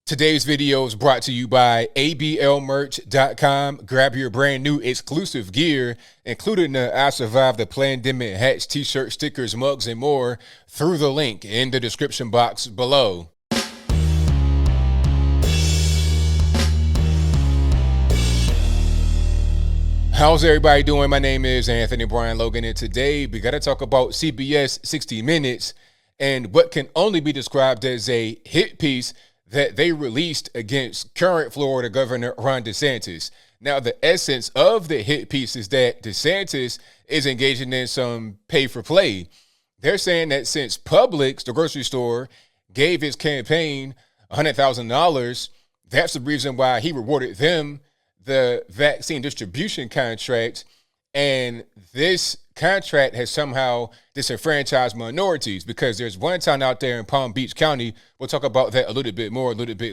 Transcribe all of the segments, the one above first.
Today's video is brought to you by ablmerch.com. Grab your brand new exclusive gear, including the I Survived the Plandemic hats, t-shirts, stickers, mugs, and more through the link in the description box below. How's everybody doing? My name is Anthony Brian Logan, and today we got to talk about CBS 60 Minutes and what can only be described as a hit piece that they released against current Florida Governor Ron DeSantis. Now, the essence of the hit piece is that DeSantis is engaging in some pay for play. They're saying that since Publix, the grocery store, gave his campaign $100,000, that's the reason why he rewarded them the vaccine distribution contract, and this contract has somehow disenfranchised minorities because there's one town out there in Palm Beach County. We'll talk about that a little bit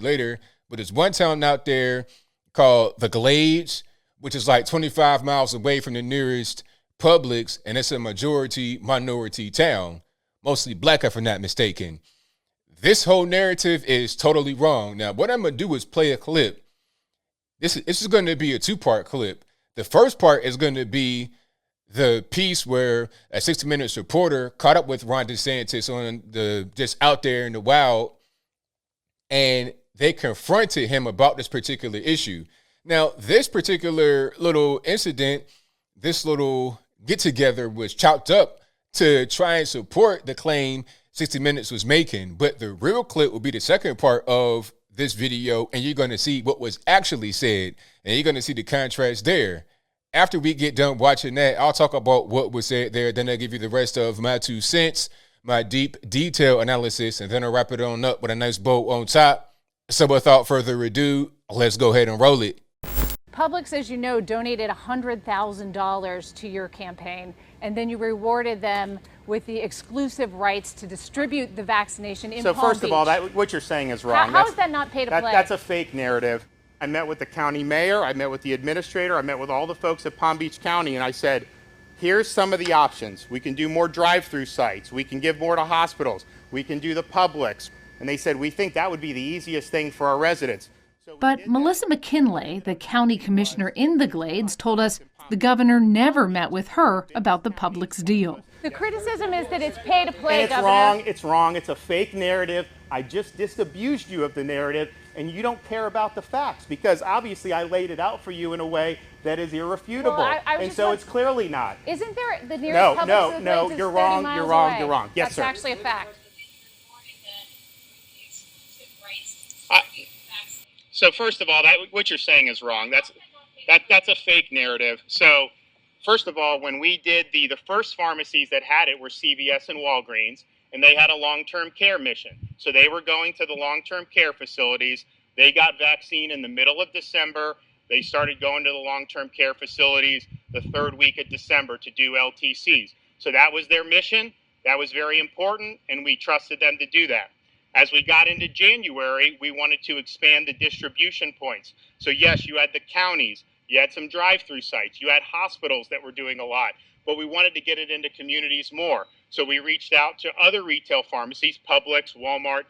later, but there's one town out there called the Glades, which is like 25 miles away from the nearest Publix, and it's a majority minority town, mostly black if I'm not mistaken. This whole narrative is totally wrong. Now, what I'm going to do is play a clip. This is going to be a two-part clip. The first part is going to be the piece where a 60 Minutes reporter caught up with Ron DeSantis on the just out there in the wild, and they confronted him about this particular issue. Now, this particular little incident, this little get-together was chopped up to try and support the claim 60 Minutes was making, but the real clip will be the second part of this video, and you're going to see what was actually said, and you're going to see the contrast there. After we get done watching that, I'll talk about what was said there. Then I'll give you the rest of my 2 cents, my deep detail analysis, and then I'll wrap it on up with a nice bow on top. So without further ado, let's go ahead and roll it. Publix, as you know, donated $100,000 to your campaign, and then you rewarded them with the exclusive rights to distribute the vaccination in Palm Beach. So first of all, what you're saying is wrong. How is that not pay to play? That's a fake narrative. I met with the county mayor, I met with the administrator, I met with all the folks at Palm Beach County, and I said, here's some of the options. We can do more drive-through sites. We can give more to hospitals. We can do the Publix. And they said, we think that would be the easiest thing for our residents. But Melissa McKinley, the county commissioner in the Glades, told us the governor never met with her about the Publix deal. The criticism is that it's pay to play, and it's Governor. wrong. It's wrong. It's a fake narrative. I just disabused you of the narrative, and you don't care about the facts because obviously I laid it out for you in a way that is irrefutable. Well, and so it's clearly not. Isn't there the nearest Publix to the Glades is you're 30 wrong. miles You're wrong. away. You're wrong. Yes, That's sir. actually a fact. So first of all, what you're saying is wrong. That's a fake narrative. So first of all, when we did the first pharmacies that had it were CBS and Walgreens, and they had a long-term care mission. So they were going to the long-term care facilities. They got vaccine in the middle of December. They started going to the long-term care facilities the third week of December to do LTCs. So that was their mission. That was very important, and we trusted them to do that. As we got into January, we wanted to expand the distribution points. So yes, you had the counties, you had some drive-through sites, you had hospitals that were doing a lot, but we wanted to get it into communities more. So we reached out to other retail pharmacies, Publix, Walmart.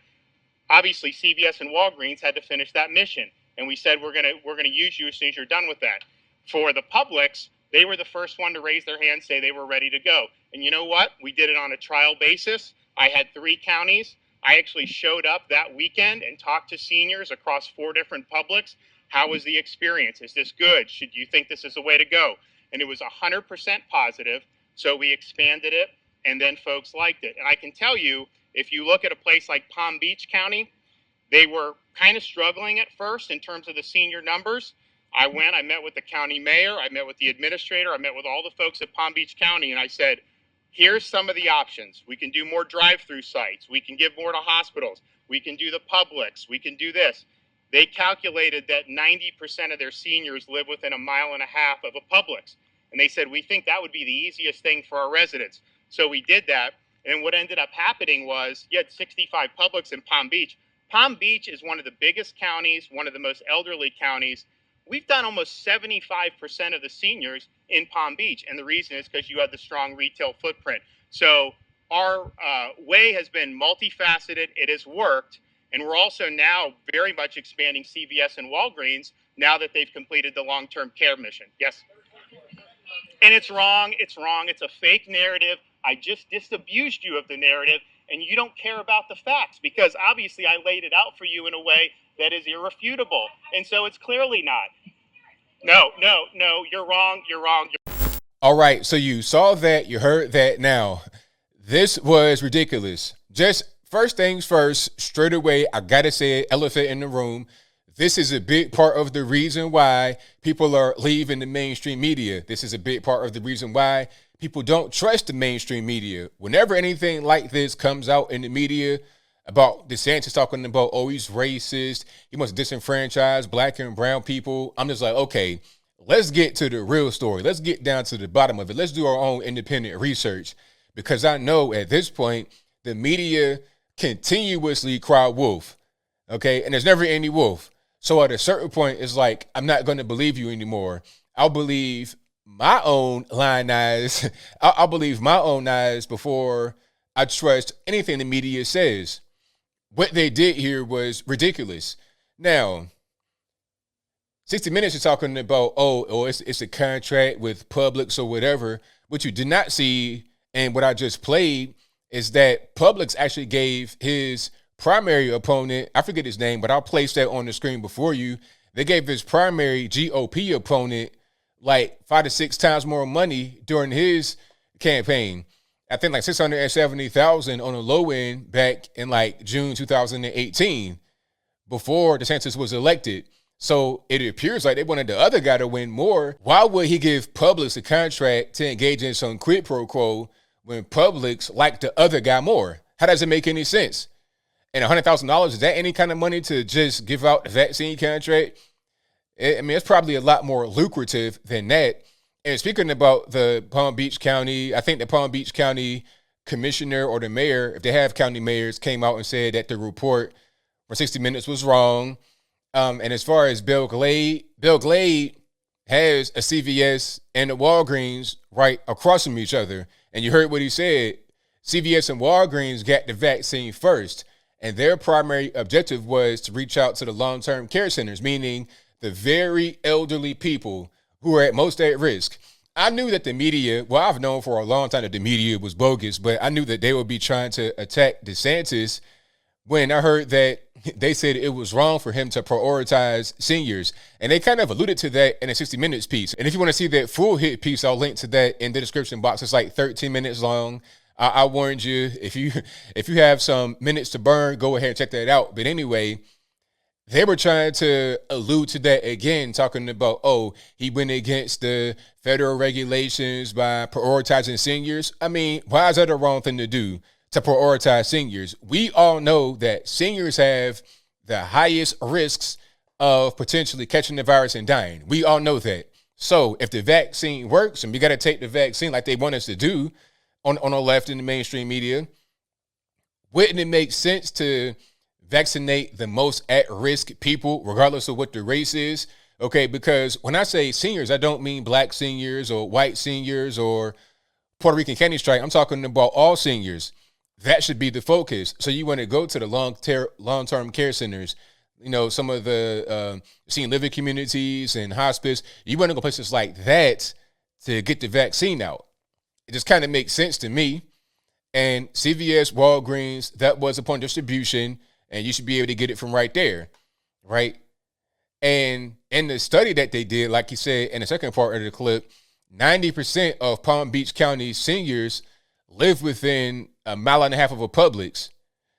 Obviously, CVS and Walgreens had to finish that mission, and we said we're gonna use you as soon as you're done with that. For the Publix, they were the first one to raise their hand, say they were ready to go. And you know what? We did it on a trial basis. I had 3 counties. I actually showed up that weekend and talked to seniors across 4 different Publix. How was the experience? Is this good? Should you think this is the way to go? And it was 100% positive. So we expanded it, and then folks liked it. And I can tell you, if you look at a place like Palm Beach County, they were kind of struggling at first in terms of the senior numbers. I met with the county mayor, I met with the administrator, I met with all the folks at Palm Beach County, and I said, here's some of the options. We can do more drive-through sites. We can give more to hospitals. We can do the Publix. We can do this. They calculated that 90% of their seniors live within 1.5 miles of a Publix. And they said, we think that would be the easiest thing for our residents. So we did that. And what ended up happening was you had 65 Publix in Palm Beach. Palm Beach is one of the biggest counties, one of the most elderly counties. We've done almost 75% of the seniors in Palm Beach. And the reason is because you have the strong retail footprint. So our way has been multifaceted. It has worked. And we're also now very much expanding CVS and Walgreens now that they've completed the long-term care mission. Yes. And it's wrong. It's wrong. It's a fake narrative. I just disabused you of the narrative, and you don't care about the facts because obviously I laid it out for you in a way that is irrefutable. And so it's clearly not. No, you're wrong. You're wrong. All right. So you saw that. You heard that. Now, this was ridiculous. Just first things first, straight away, I got to say it, elephant in the room. This is a big part of the reason why people are leaving the mainstream media. This is a big part of the reason why people don't trust the mainstream media. Whenever anything like this comes out in the media about DeSantis talking about, oh, he's racist, he must disenfranchise black and brown people, I'm just like, okay, let's get to the real story. Let's get down to the bottom of it. Let's do our own independent research because I know at this point, the media continuously cry wolf, okay? And there's never any wolf. So at a certain point, it's like, I'm not going to believe you anymore. I'll believe my own lying eyes. I'll believe my own eyes before I trust anything the media says. What they did here was ridiculous. Now, 60 Minutes is talking about, it's a contract with Publix or whatever. What you did not see and what I just played is that Publix actually gave his primary opponent, I forget his name, but I'll place that on the screen before you. They gave his primary GOP opponent like 5 to 6 times more money during his campaign. I think like $670,000 on the low end back in like June 2018 before DeSantis was elected. So it appears like they wanted the other guy to win more. Why would he give Publix a contract to engage in some quid pro quo when Publix liked the other guy more? How does it make any sense? And $100,000, is that any kind of money to just give out a vaccine contract? I mean, it's probably a lot more lucrative than that. And speaking about the Palm Beach County, I think the Palm Beach County commissioner or the mayor, if they have county mayors, came out and said that the report for 60 Minutes was wrong. And as far as Bill Glade has a CVS and a Walgreens right across from each other. And you heard what he said. CVS and Walgreens got the vaccine first. And their primary objective was to reach out to the long-term care centers, meaning the very elderly people who are at most at risk. I knew that the media, well, I've known for a long time that the media was bogus, but I knew that they would be trying to attack DeSantis when I heard that they said it was wrong for him to prioritize seniors. And they kind of alluded to that in a 60 Minutes piece. And if you want to see that full hit piece, I'll link to that in the description box. It's like 13 minutes long. I warned you, if you have some minutes to burn, go ahead and check that out. But anyway, they were trying to allude to that again, talking about, he went against the federal regulations by prioritizing seniors. I mean, why is that a wrong thing to do, to prioritize seniors? We all know that seniors have the highest risks of potentially catching the virus and dying. We all know that. So if the vaccine works and we got to take the vaccine like they want us to do, on the left in the mainstream media, wouldn't it make sense to vaccinate the most at-risk people, regardless of what the race is? Okay, because when I say seniors, I don't mean black seniors or white seniors or Puerto Rican candy strike. I'm talking about all seniors. That should be the focus. So you want to go to the long-term care centers, you know, some of the senior living communities and hospice. You want to go places like that to get the vaccine out. It just kind of makes sense to me. And CVS, Walgreens, that was upon distribution, and you should be able to get it from right there, right? And in the study that they did, like you said in the second part of the clip, 90% of Palm Beach County seniors live within a mile and a half of a Publix.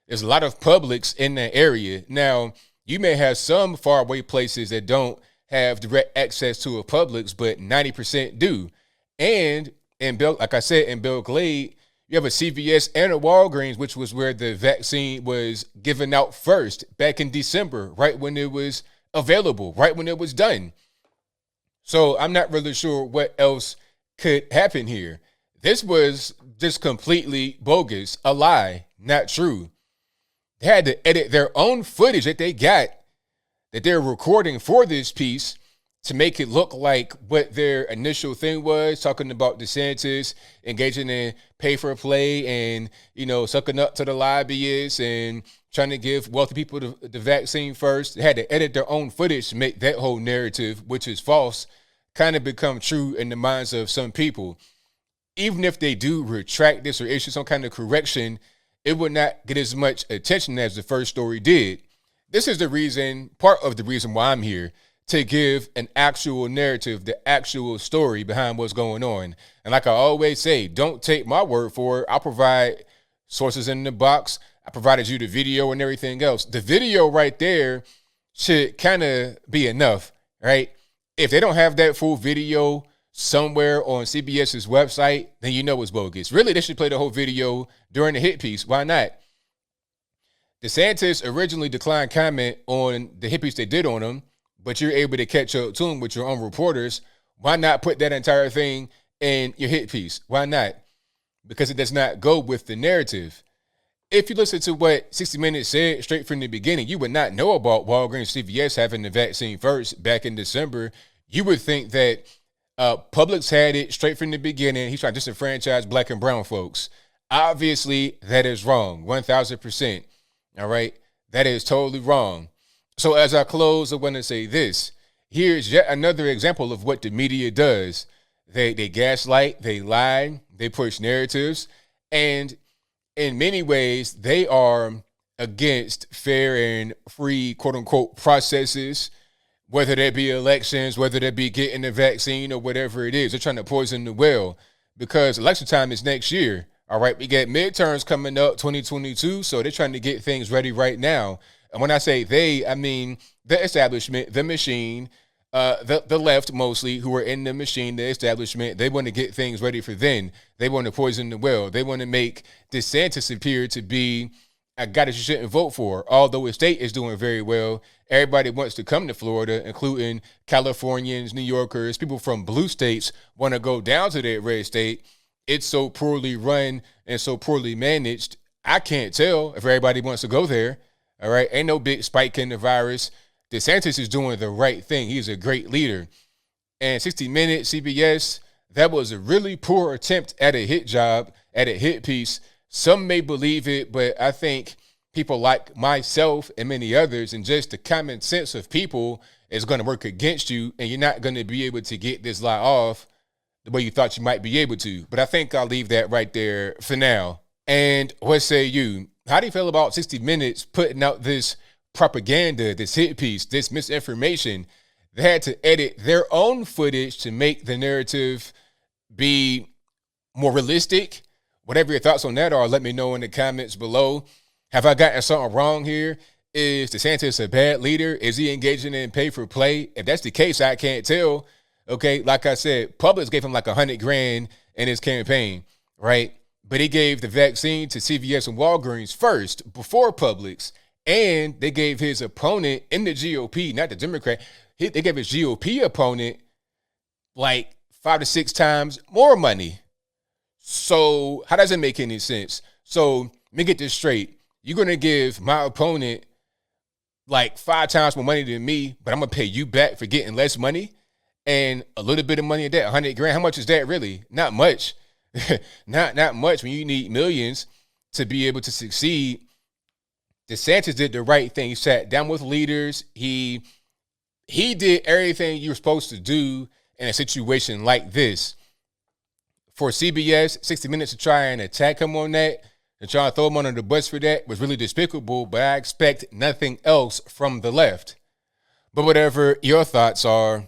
There's a lot of Publix in that area. Now, you may have some faraway places that don't have direct access to a Publix, but 90% do. And in like I said, in Bill Glade, you have a CVS and a Walgreens, which was where the vaccine was given out first back in December, right when it was available, right when it was done. So I'm not really sure what else could happen here. This was just completely bogus, a lie, not true. They had to edit their own footage that they got, that they're recording for this piece, to make it look like what their initial thing was, talking about DeSantis engaging in pay for play and, sucking up to the lobbyists and trying to give wealthy people the vaccine first. They had to edit their own footage to make that whole narrative, which is false, kind of become true in the minds of some people. Even if they do retract this or issue some kind of correction, it would not get as much attention as the first story did. This is part of the reason why I'm here, to give an actual narrative, the actual story behind what's going on. And like I always say, don't take my word for it. I'll provide sources in the box. I provided you the video and everything else. The video right there should kind of be enough, right? If they don't have that full video somewhere on CBS's website, then you know it's bogus. Really, they should play the whole video during the hit piece. Why not? DeSantis originally declined comment on the hit piece they did on him, but you're able to catch up to him with your own reporters. Why not put that entire thing in your hit piece? Why not? Because it does not go with the narrative. If you listen to what 60 Minutes said straight from the beginning, you would not know about Walgreens CVS having the vaccine first back in December. You would think that Publix had it straight from the beginning. He's trying to disenfranchise black and brown folks. Obviously, that is wrong, 1,000%. All right? That is totally wrong. So as I close, I want to say this. Here's yet another example of what the media does. They gaslight, they lie, they push narratives, and in many ways, they are against fair and free, quote-unquote, processes, whether that be elections, whether that be getting the vaccine or whatever it is. They're trying to poison the well because election time is next year. All right, we got midterms coming up, 2022, so they're trying to get things ready right now. And when I say they, I mean the establishment, the machine, the left mostly, who are in the machine, the establishment. They want to get things ready for then. They want to poison the well. They want to make DeSantis appear to be a guy that you shouldn't vote for. Although his state is doing very well, everybody wants to come to Florida, including Californians, New Yorkers, people from blue states want to go down to that red state. It's so poorly run and so poorly managed. I can't tell if everybody wants to go there. All right. Ain't no big spike in the virus. DeSantis is doing the right thing. He's a great leader. And 60 Minutes, CBS, that was a really poor attempt at a hit job, at a hit piece. Some may believe it, but I think people like myself and many others and just the common sense of people is going to work against you, and you're not going to be able to get this lie off the way you thought you might be able to. But I think I'll leave that right there for now. And what say you? How do you feel about 60 Minutes putting out this propaganda, this hit piece, this misinformation? They had to edit their own footage to make the narrative be more realistic. Whatever your thoughts on that are, let me know in the comments below. Have I gotten something wrong here? Is DeSantis a bad leader? Is he engaging in pay for play? If that's the case, I can't tell. Okay, like I said, Publix gave him like $100,000 in his campaign, right? But he gave the vaccine to CVS and Walgreens first before Publix. And they gave his opponent in the GOP, not the Democrat, they gave his GOP opponent like 5 to 6 times more money. So how does it make any sense? So let me get this straight. You're going to give my opponent like 5 times more money than me, but I'm going to pay you back for getting less money and a little bit of money at that, $100,000. How much is that really? Not much. not much when you need millions to be able to succeed. DeSantis did the right thing. He sat down with leaders. He did everything you were supposed to do in a situation like this. For CBS, 60 Minutes to try and attack him on that, and try to throw him under the bus for that was really despicable, but I expect nothing else from the left. But whatever your thoughts are,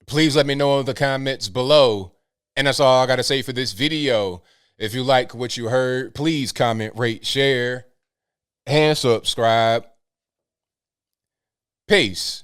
please let me know in the comments below. And that's all I got to say for this video. If you like what you heard, please comment, rate, share, and subscribe. Peace.